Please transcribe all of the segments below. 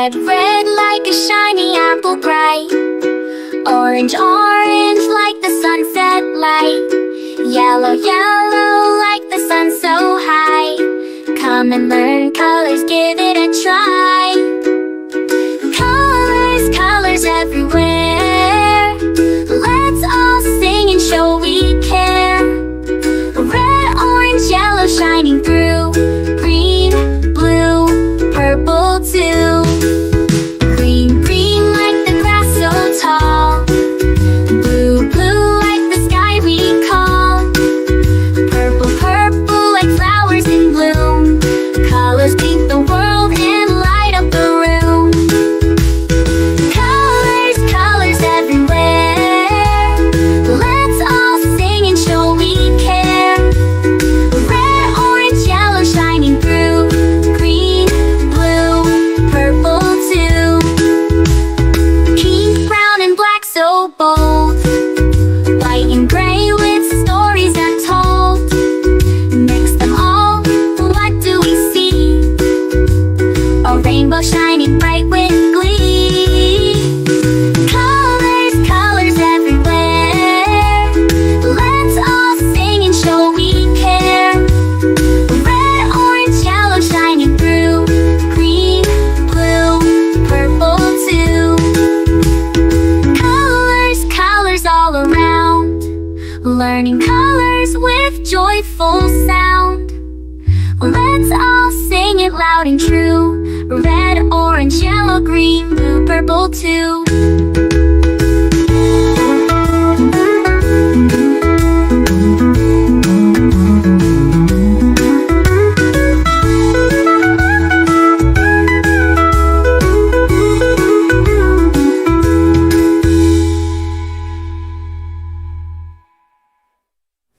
Red, red like a shiny apple bright. Orange, orange like the sunset light. Yellow, yellow like the sun so high. Come and learn colors, give it a try. Colors, colors everywhere. Let's all sing and show we care. Red, orange, yellow shining through. Green, blue, purple too. Green, green like the grass so tall. Blue, blue like the sky we call. Purple, purple like flowers in bloom. Colors paint the world and light up the room. Colors, colors everywhere. Let's all sing and show we care. Red, orange, yellow shining through. Green, blue, purple too. Pink, brown and black so bold. White and gray with stories untold. Mix them all, what do we see? A rainbow shining bright with glee. Colors, colors everywhere. Let's all sing and show we care. Red, orange, yellow shining through. Green, blue, purple too. Colors, colors all around. Learning colors with joyful sound. Let's all sing it loud and true. Red, orange, yellow, green, blue, purple too.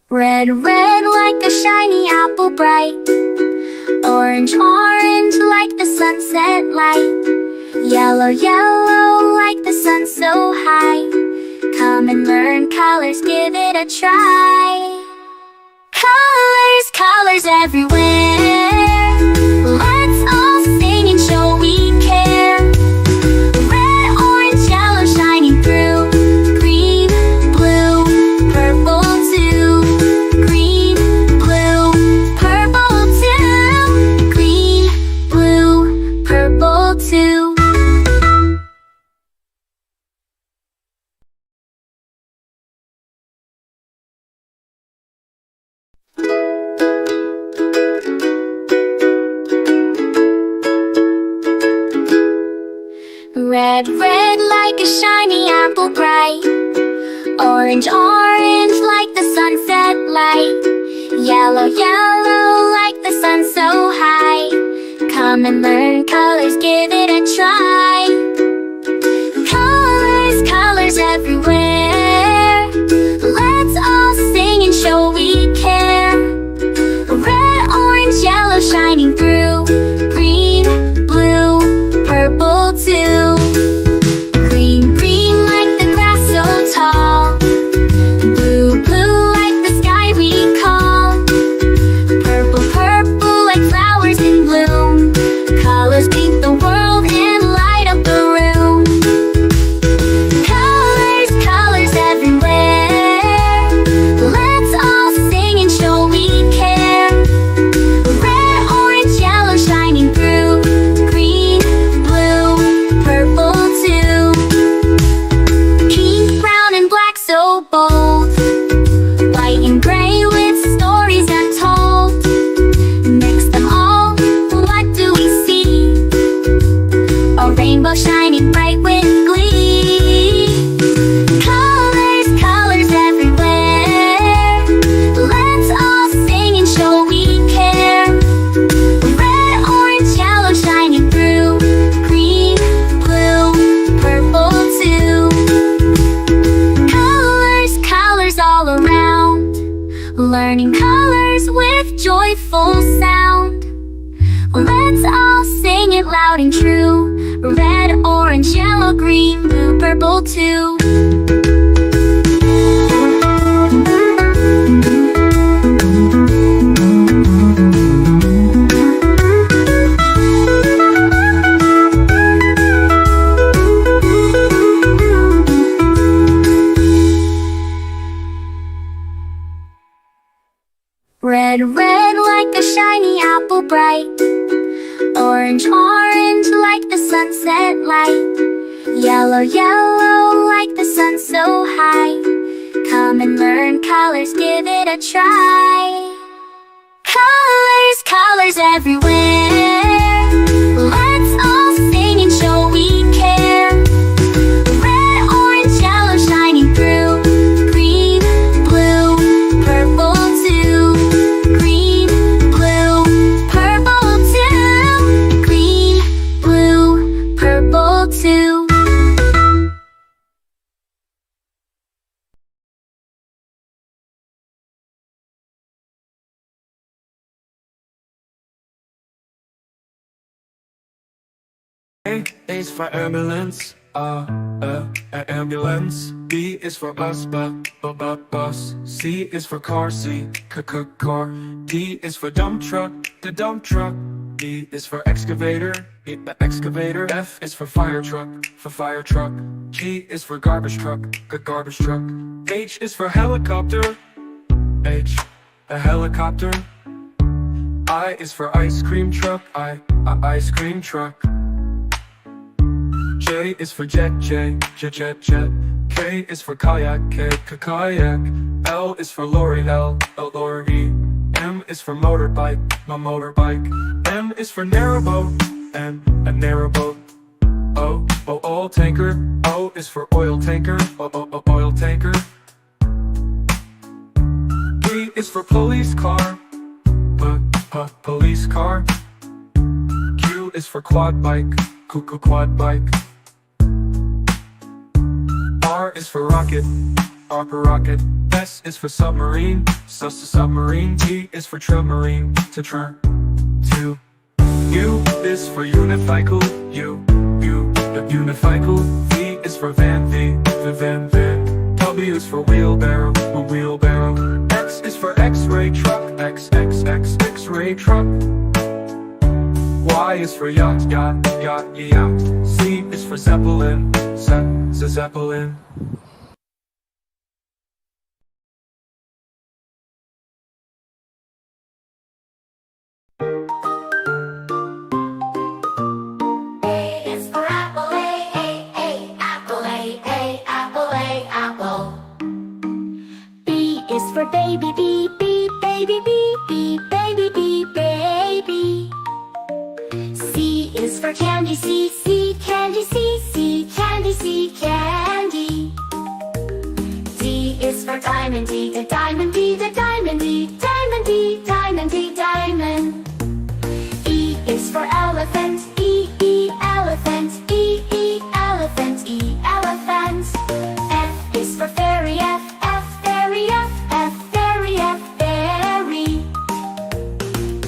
Red, red like a shiny apple bright. Orange, orange like the sunset light. Yellow, yellow like the sun so high. Come and learn colors, give it a try. Colors, colors everywhere. Let's all sing and show we care. Red, orange, yellow shining through. Green, blue, purple too. Green, blue, purple too. Green, blue, purple too. Red, red like a shiny apple bright. Orange, orange like the sunset light. Yellow, yellow like the sun so high. Come and learn colors, give it a try. Colors, colors everywhere. Let's all sing and show we care. Red, orange, yellow shining through. Green, blue, purple too. Green, green like the grass so tall. Blue, blue like the sky we call. Purple, purple like flowers in bloom. Colors paint the world and light up the room. Colors, colors everywhere. Let's all sing and show we care. Red, orange, yellow shining through. Green, blue, purple too. Pink, brown and black so bold. White and gray with stories untold. Mix them all, what do we see? A rainbow shining bright with glee. Colors, colors everywhere. Let's all sing and show we care. Red, orange, yellow shining through. Green, blue, purple too. Colors, colors all around. Learning colors with joyful sound. Let's all sing it loud and true. Red, orange, yellow, green, blue, purple too. Red, red like a shiny apple bright. Orange, orange like the sunset light. Yellow, yellow like the sun so high. Come and learn colors, give it a try. Colors, colors everywhere. Let's all sing and show we care. Red, orange, yellow shining through. Green, blue, purple too. Green, blue, purple too. Green, blue, purple too. A is for ambulance, ambulance. B is for bus. C is for car, car. D is for dump truck, the dump truck. E is for excavator, the excavator. F is for fire truck, G is for garbage truck, garbage truck. H is for helicopter, a helicopter. I is for ice cream truck, ice cream truck. J is for jet. K is for kayak, kayak. L is for lorry, lorry. M is for motorbike, motorbike. N is for narrowboat, a narrowboat. O, oil tanker. O is for oil tanker, oil tanker. P is for police car, police car. Q is for quad bike, quad bike. R is for rocket, rocket. S is for submarine, submarine. T is for submarine, to. U is for unicycle, the unicycle. V is for van, the van. W is for wheelbarrow, wheelbarrow. X is for X-ray truck, X-ray truck. Y is for yacht. Z is for zeppelin, zeppelin. A is for apple, apple, apple. B is for baby, baby, baby. C is for candy, candy. D is for diamond, the diamond, diamond. E is for elephant, elephant. F is for fairy, fairy.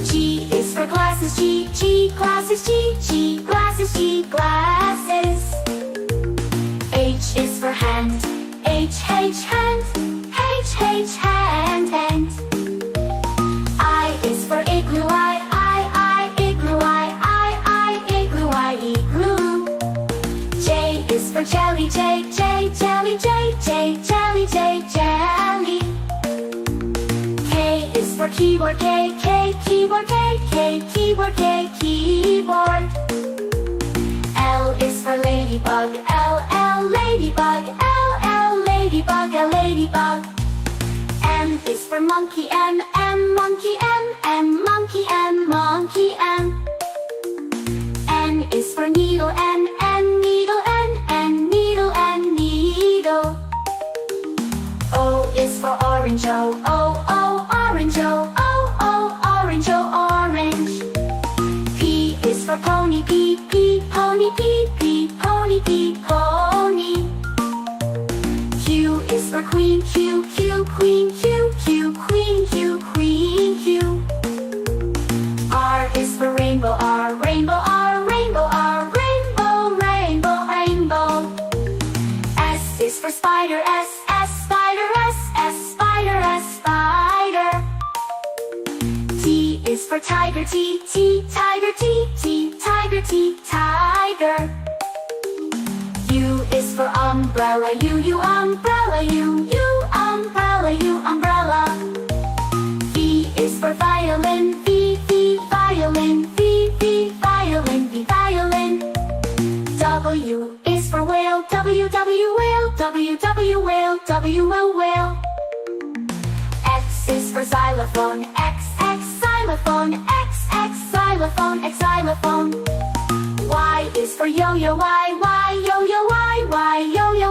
G is for glasses, glasses. H is for hand, hand. I is for igloo, igloo. J is for jelly, jelly. K is for keyboard, keyboard. L is for ladybug, ladybug. M is for monkey, monkey. N is for needle, needle. O is for orange, orange. P is for pony, pony. Q is for queen, queen. R is for rainbow, rainbow. S is for spider, spider. T is for tiger, tiger. U is for umbrella, umbrella. V is W, whale. X is for xylophone, X, xylophone, X, xylophone, xylophone. Y is for yo-yo, Y, yo-yo, Y, yo-yo,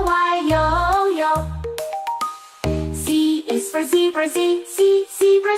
yo-yo. Z is for zebra, Z, zebra,